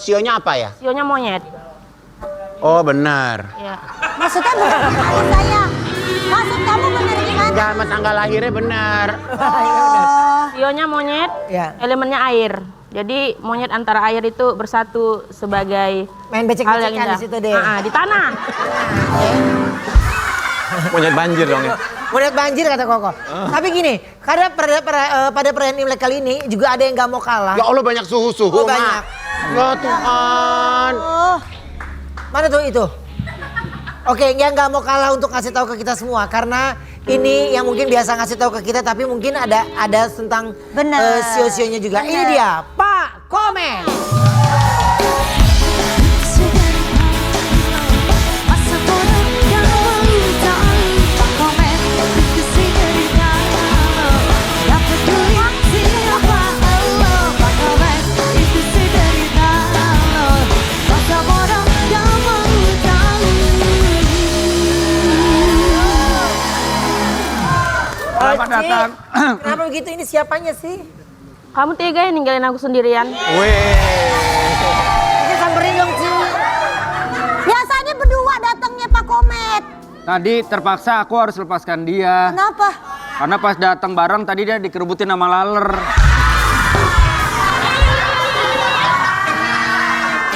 sionya apa ya? Sionya monyet. Oh benar. Ya. Maksudnya bukan saya. Maksud kamu benar gimana? Enggak, sama tanggal lahirnya benar. Oh. Sionya monyet, Ya. elemennya air. Jadi monyet antara air itu bersatu sebagai Main hal yang becek-becekan indah. di situ deh. Di tanah. Monyet banjir dong ya. Monyet banjir kata Koko. Tapi gini, karena pada perayaan Imlek kali ini juga ada yang gak mau kalah. Ya Allah banyak suhu-suhu, Oh, Mak. banyak. Ya Tuhan. Oh. Mana tuh itu? Oke, yang nggak mau kalah untuk ngasih tahu ke kita semua karena ini yang mungkin biasa ngasih tahu ke kita tapi mungkin ada tentang Bener. sio-sionya juga. Ini Bener. dia, Pak Komen. Selamat datang. Kenapa begitu? Ini siapanya sih? Kamu tega ya ninggalin aku sendirian? Kita samperin dong, Ci. Biasanya berdua datangnya Pak Komet. Tadi terpaksa aku harus lepaskan dia. Kenapa? Karena pas datang bareng tadi dia dikerubutin sama laler.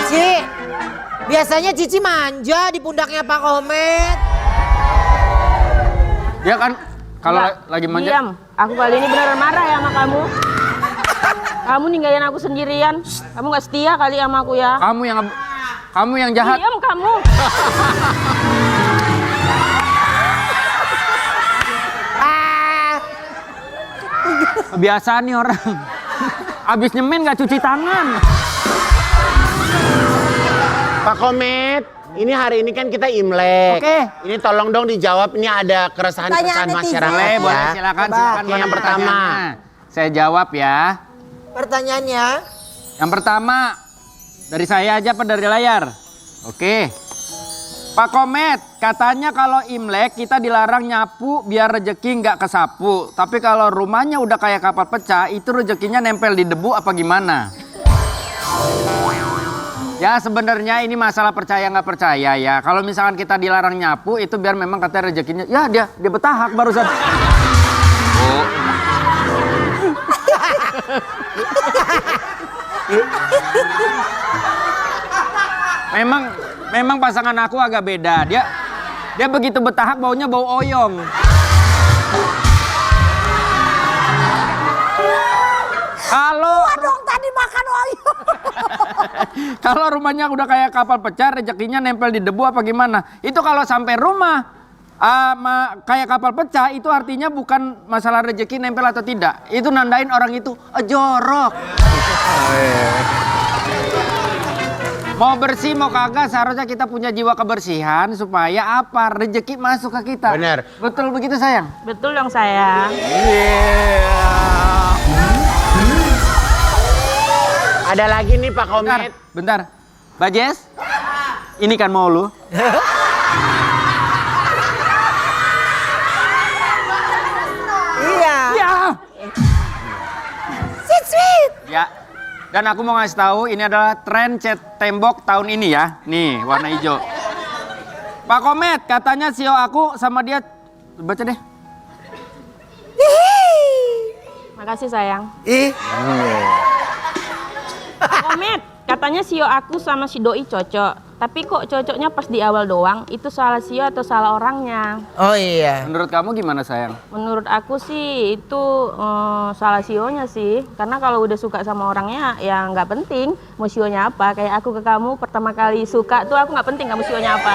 Ci, biasanya Cici manja di pundaknya Pak Komet. Dia kan kalau Enggak, lagi manja. Diam. Aku kali ini beneran marah ya sama kamu. Kamu ninggalin aku sendirian. Kamu gak setia kali sama aku ya. Kamu yang jahat. Diam kamu. Kebiasaan nih orang. Abis nyemen gak cuci tangan. Pak Komet, ini hari ini kan kita Imlek. Oke. Ini tolong dong dijawab, ini ada keresahan-keresahan Pertanyaan masyarakat netizen. ya. Boleh silakan. Coba. Silakan. Oke, Mana yang pertama. pertanyaannya? Saya jawab ya. Pertanyaannya, Yang pertama, dari saya aja apa dari layar? Oke. Pak Komet, katanya kalau Imlek kita dilarang nyapu biar rejeki nggak kesapu. Tapi kalau rumahnya udah kayak kapal pecah, itu rezekinya nempel di debu apa gimana? Ya sebenarnya ini masalah percaya nggak percaya ya. Kalau misalkan kita dilarang nyapu itu biar memang katanya rezekinya, ya dia betahak barusan. Oh. Memang pasangan aku agak beda. Dia begitu betahak baunya bau oyong. Kalau Dong tadi makan oyong. kalau rumahnya udah kayak kapal pecah, rezekinya nempel di debu apa gimana? Itu kalau sampai rumah kayak kapal pecah, itu artinya bukan masalah rezeki nempel atau tidak. Itu nandain orang itu jorok. Mau bersih mau kagak seharusnya kita punya jiwa kebersihan supaya apa? Rezeki masuk ke kita. Bener. Betul begitu sayang? Betul dong sayang. Ada lagi nih Pak Komet. Bentar. Mbak Jess, ini kan mau lu. iya. Ya. Sweet. Ya. Dan aku mau ngasih tahu ini adalah tren cat tembok tahun ini ya. Nih, warna hijau. Pak Komet, katanya sio aku sama dia baca deh. Makasih sayang. Ih, Komet, katanya sio aku sama si doi cocok. Tapi kok cocoknya pas di awal doang? Itu salah sio atau salah orangnya? oh iya. Menurut kamu gimana sayang? Menurut aku sih itu salah sionya sih. Karena kalau udah suka sama orangnya ya nggak penting mau sionya apa. Kayak aku ke kamu pertama kali suka tuh aku nggak penting kamu sionya apa.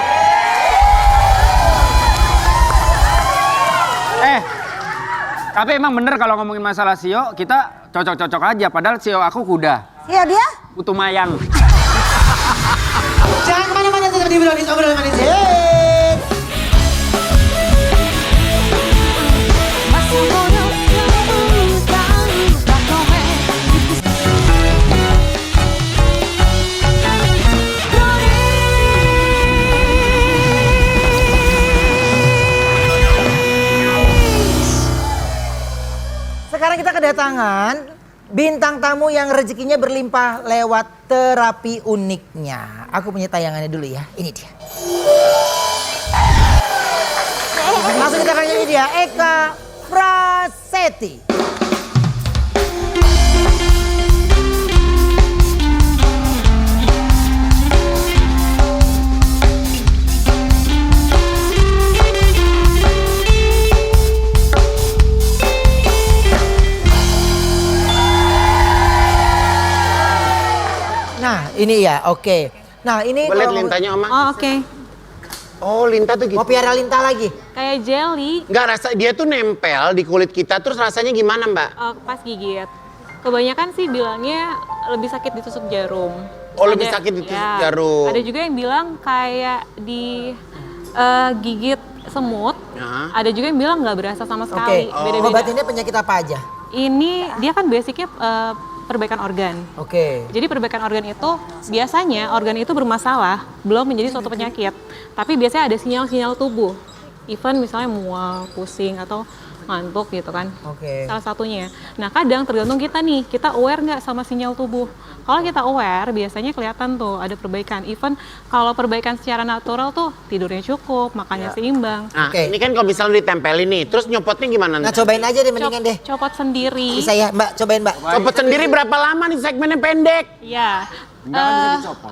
Tapi emang bener kalau ngomongin masalah sio, kita cocok-cocok aja. Padahal sio aku kuda, Iya dia? utuh mayang. Jangan kemana-mana, tetap di Brownies Obrolan Manis. Hey. Sekarang kita kedatangan bintang tamu yang rezekinya berlimpah lewat terapi uniknya. Aku punya tayangannya dulu ya, ini dia. Langsung kita akan nyanyi dia, Eka Prasetya. Nah, ini ya, oke. Nah, ini Boleh kalau- lintanya, Oma? Oh, oke. Oh, lintah tuh gitu. mau piara lintah lagi. Kayak jelly Enggak, rasa dia tuh nempel di kulit kita, terus rasanya gimana, Mbak? pas gigit. Kebanyakan sih bilangnya lebih sakit ditusuk jarum. Oh, lebih sakit ditusuk jarum. Ada juga yang bilang kayak di gigit semut. Ya. Ada juga yang bilang nggak berasa sama sekali. Beda-beda. Obat ini penyakit apa aja? Ini dia kan basicnya perbaikan organ. Oke. Jadi perbaikan organ itu biasanya organ itu bermasalah belum menjadi suatu penyakit. Tapi biasanya ada sinyal-sinyal tubuh. Even misalnya mual, pusing atau ngantuk gitu kan. Oke. Salah satunya. Nah kadang tergantung kita nih, kita aware nggak sama sinyal tubuh. Kalau kita aware biasanya kelihatan tuh ada perbaikan. Even kalau perbaikan secara natural tuh tidurnya cukup, makannya seimbang. Nah, Oke. ini kan kalau misalnya ditempelin nih, terus nyopotnya gimana? Nah, cobain aja deh mendingan deh. Copot sendiri. Bisa ya, Mbak, cobain, Mbak. Copot sendiri berapa lama nih, segmennya pendek? Iya.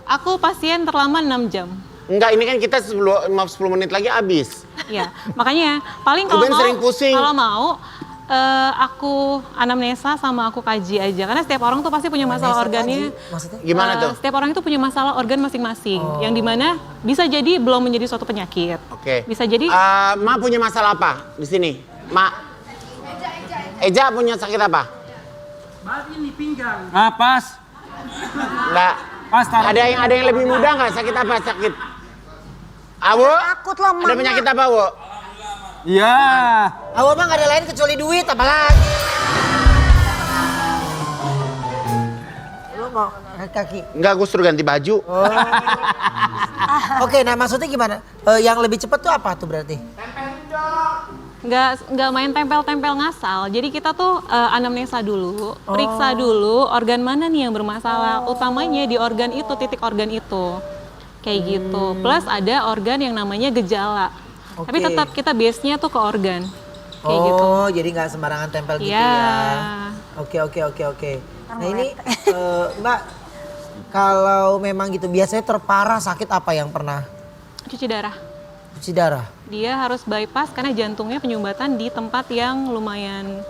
Aku pasien terlama 6 jam. Enggak, ini kan kita 10 menit lagi habis. Iya, makanya paling kalau Ruben mau, sering pusing. kalau mau aku anamnesa sama aku kaji aja, karena setiap orang tuh pasti punya masalah Anamnesa organnya. kaji, maksudnya? Gimana tuh? Setiap orang itu punya masalah organ masing-masing, yang dimana bisa jadi belum menjadi suatu penyakit. Oke. Bisa jadi Ma punya masalah apa di sini? Ma. Eja punya sakit apa? Ah, pas. Enggak. Pas, taruh. Ada yang lebih muda nggak? Sakit apa? Sakit. Awo? Takut lah, Ada Mama. penyakit apa, Wo? Iya. Awal mah gak ada lain kecuali duit, apalagi. Lu mau kaki? Enggak, gue suruh ganti baju. Oke, nah maksudnya gimana? Yang lebih cepat tuh apa tuh berarti? nggak main tempel-tempel ngasal. Jadi kita tuh anamnesa dulu, periksa dulu organ mana nih yang bermasalah. Utamanya di organ itu, titik organ itu. Kayak gitu. Plus ada organ yang namanya gejala. Tapi Oke. tetap kita base-nya tuh ke organ. Kayak gitu. Oh, jadi nggak sembarangan tempel gitu Iya. ya? Oke. Nah ini Mbak, kalau memang gitu biasanya terparah sakit apa yang pernah? Cuci darah. Cuci darah. Dia harus bypass karena jantungnya penyumbatan di tempat yang lumayan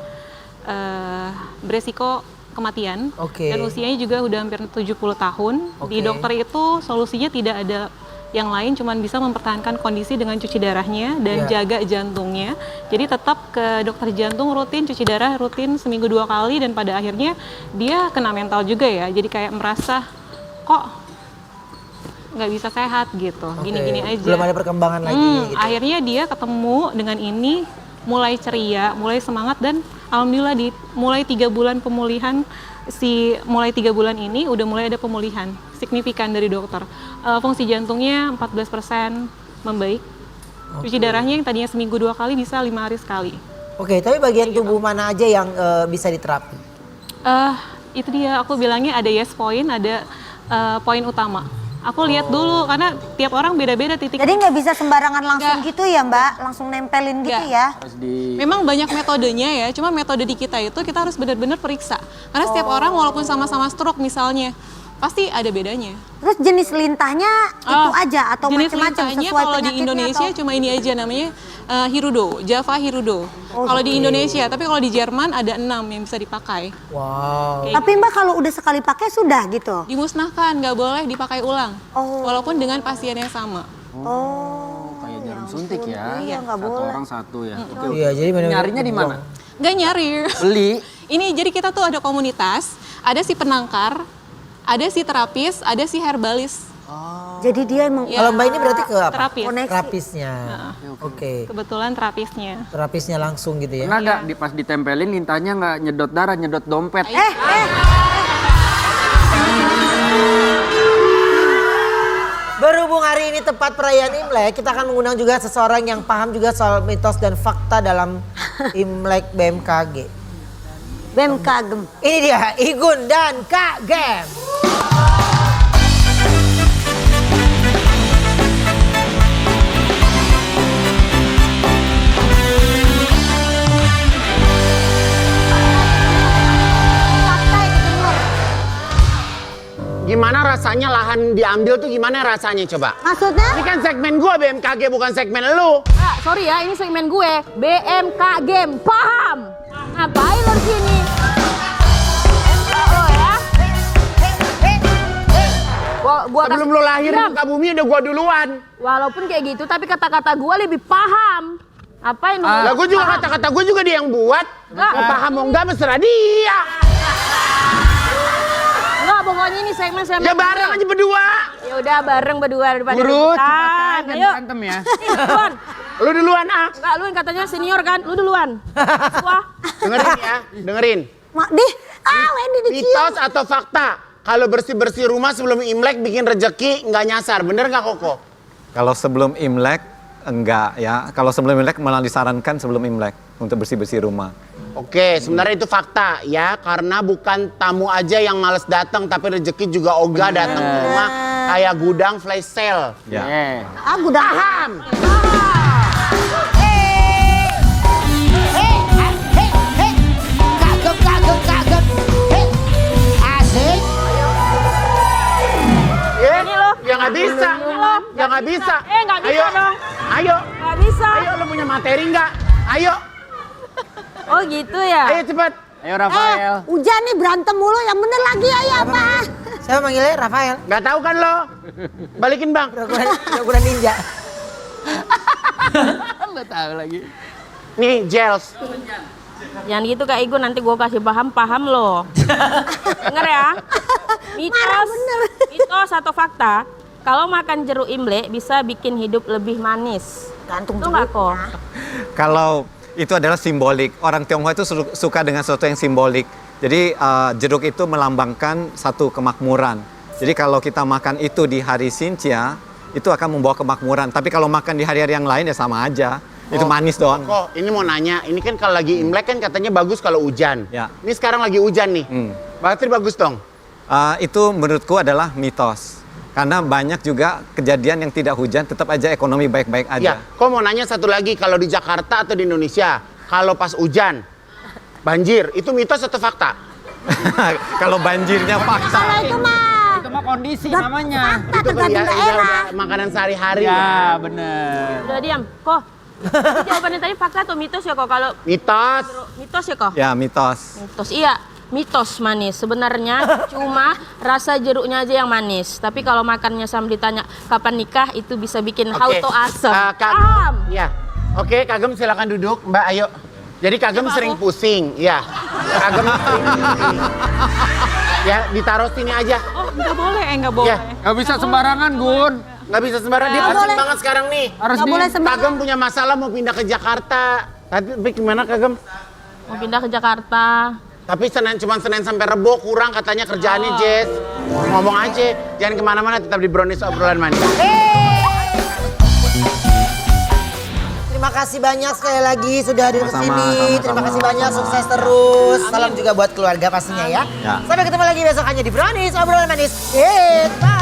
beresiko kematian. Oke. Dan usianya juga udah hampir 70 tahun. Di Oke. dokter itu solusinya tidak ada yang lain, cuman bisa mempertahankan kondisi dengan cuci darahnya dan Iya. jaga jantungnya. Jadi tetap ke dokter jantung rutin, cuci darah rutin seminggu 2 kali, dan pada akhirnya dia kena mental juga ya. Jadi kayak merasa kok nggak bisa sehat gitu, Oke. gini-gini aja. Belum ada perkembangan lagi gitu. Akhirnya dia ketemu dengan ini, mulai ceria, mulai semangat, dan alhamdulillah di mulai 3 bulan pemulihan, mulai 3 bulan ini udah mulai ada pemulihan signifikan dari dokter. Fungsi jantungnya 14% membaik. Cuci darahnya yang tadinya seminggu 2 kali bisa 5 hari sekali. Oke, tapi bagian tubuh mana aja yang bisa diterapi? Itu dia aku bilangnya ada yes point, ada poin utama. Aku lihat dulu karena tiap orang beda-beda titik. Jadi nggak bisa sembarangan langsung Nggak. gitu ya Mbak? Langsung nempelin gitu Nggak. ya? Memang banyak metodenya ya, cuma metode di kita itu kita harus benar-benar periksa. Karena setiap orang walaupun sama-sama stroke misalnya, pasti ada bedanya. Terus jenis lintahnya itu aja atau jenis macam-macam lintahnya sesuai kalau di penyakitnya Indonesia atau? cuma ini aja namanya Hirudo, Java Hirudo. Kalau di Indonesia, tapi kalau di Jerman ada 6 yang bisa dipakai. Wow. Tapi Mbak kalau udah sekali pakai sudah gitu? Dimusnahkan, nggak boleh dipakai ulang. Oh. Walaupun dengan pasien yang sama. Oh. Kayak jarum suntik ya. Iya nggak Satu boleh. orang satu ya. Oke. Iya, jadi benar-benar Nyarinya di mana? Nggak nyari. Beli. Ini jadi kita tuh ada komunitas, ada si penangkar, ada si terapis, ada si herbalis. Jadi dia emang Ya, Kalau Mbak ini berarti ke apa? terapis. Koneksi. Terapisnya. Oke. Kebetulan terapisnya. Terapisnya langsung gitu ya. Pernah nggak pas ditempelin lintahnya nggak nyedot darah, nyedot dompet? Berhubung hari ini tepat perayaan Imlek, kita akan mengundang juga seseorang yang paham juga soal mitos dan fakta dalam Imlek BMKG. BEM kagem. Ini dia, Igun dan Kak Gem. rasanya lahan diambil tuh gimana rasanya coba? Maksudnya? Ini kan segmen gua BMKG bukan segmen lu. Kak, sorry ya, ini segmen gue. BMK Game, paham? Ngapain lo di sini? Oh ya? Gua Sebelum kasih- lu lahir di Diam. muka bumi udah gua duluan. Walaupun kayak gitu, tapi kata-kata gue lebih paham. Apain lu? Lah gua juga Paham. kata-kata gua juga dia yang buat. Enggak. Mau paham mau enggak terserah dia. Enggak, pokoknya ini segmen-segmen. Ya bareng aja berdua. Ya udah bareng berdua daripada Guru, rebutan. cepetan, jangan Ayo. berantem ya. Ih, duluan. Lu duluan ah. Enggak, lu yang katanya senior kan? Lu duluan. Wah. Dengerin ya, dengerin. Wendy dicium. Mitos atau fakta? Kalau bersih-bersih rumah sebelum Imlek bikin rejeki nggak nyasar, bener nggak Koko? Kalau sebelum Imlek enggak ya. Kalau sebelum Imlek malah disarankan sebelum Imlek untuk bersih-bersih rumah. Oke, sebenarnya itu fakta ya, karena bukan tamu aja yang males datang, tapi rejeki juga ogah datang ke rumah kayak gudang flash sale. Ya. Aku udah Paham? Kagem. Asik. Ya, Ini loh. ya nggak bisa, ya nggak bisa. Nggak bisa dong. Ayo, Nggak bisa. ayo, lo punya materi nggak? Ayo, Oh gitu ya? ayo cepat. Ayo Rafael. Hujan nih berantem mulu, yang bener lagi ayo apa? Siapa manggilnya? Rafael. Nggak tahu kan lo? Balikin bang. Udah ninja. Nggak tahu lagi. Nih, gels. Jangan gitu Kak Igo, nanti gue kasih paham loh. Denger ya. Mitos atau fakta, kalau makan jeruk imlek bisa bikin hidup lebih manis. Gantung Itu nggak kok? Kalau itu adalah simbolik. Orang Tionghoa itu suka dengan sesuatu yang simbolik. Jadi jeruk itu melambangkan satu kemakmuran. Jadi kalau kita makan itu di hari Xinjia, itu akan membawa kemakmuran. Tapi kalau makan di hari-hari yang lain ya sama aja. Itu manis doang. Kok ini mau nanya, ini kan kalau lagi Imlek kan katanya bagus kalau hujan. Ya. Ini sekarang lagi hujan nih. Berarti bagus dong. Itu menurutku adalah mitos. Karena banyak juga kejadian yang tidak hujan, tetap aja ekonomi baik-baik Ya, aja. kok mau nanya satu lagi, kalau di Jakarta atau di Indonesia, kalau pas hujan, banjir, itu mitos atau fakta? Kalau banjirnya fakta. Kalau itu mah Itu mah kondisi namanya. fakta tergantung daerah. udah makanan sehari-hari. Ya bener. Udah diam. Kok? Itu jawabannya tadi fakta atau mitos ya kok? Kalau Mitos. mitos ya kok? Ya, mitos. Mitos, iya. Mitos manis. Sebenarnya cuma rasa jeruknya aja yang manis. Tapi kalau makannya sama ditanya kapan nikah, itu bisa bikin auto asem. Kagem. Paham? Ya. Oke, Kagem silakan duduk, Mbak. Ayo. Jadi Kagem Coba sering aku. pusing, ya. Kagem sering pusing. Ya, ditaruh sini aja. Oh, nggak boleh, nggak boleh. Ya. Nggak bisa sembarangan, Gun. Nggak bisa sembarang, dia pusing boleh. banget sekarang nih. Harus Nggak di... boleh sembarang. Kagem punya masalah mau pindah ke Jakarta. Tapi gimana Kagem? Mau pindah ke Jakarta. Tapi cuma Senin sampai Rebo kurang katanya kerjaannya, Jess. Ngomong aja, jangan kemana-mana, tetap di Brownies Obrolan Manis. Terima kasih banyak sekali lagi sudah hadir ke Sama-sama, sini. sama-sama. Terima kasih banyak, sukses terus. Salam juga buat keluarga pastinya ya. Ya. Sampai ketemu lagi besok hanya di Brownies Obrolan Manis. Bye.